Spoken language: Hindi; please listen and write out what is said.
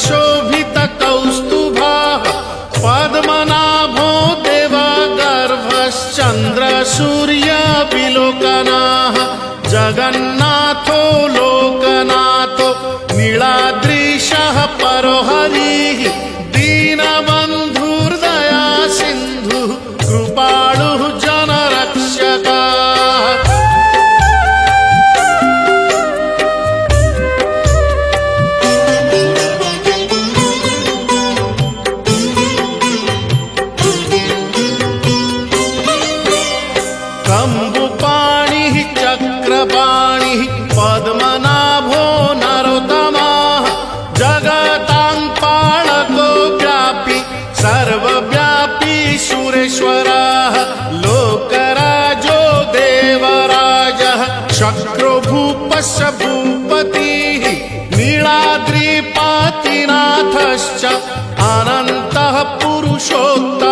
शोभित कौस्तुभः पद्मनाभो देवगर्भश्चन्द्र सूर्यविलोकनः जगन्नाथो लोकनाथो नीलाद्रीशः परो हरिः दीनबन्धुर्दया सिन्धुः कृपालुः जनरक्षकः। कम्बुपाणिः चक्रपाणिः पद्मनाभो नरोत्तमः जगतां पालको व्यापी सर्वव्यापी सुरेश्वरः लोकराजो देवराजः शक्रो भूपस्य भूपतिः नीलाद्रिपतिनाथश्च अनन्तः पुरुषोत्तमः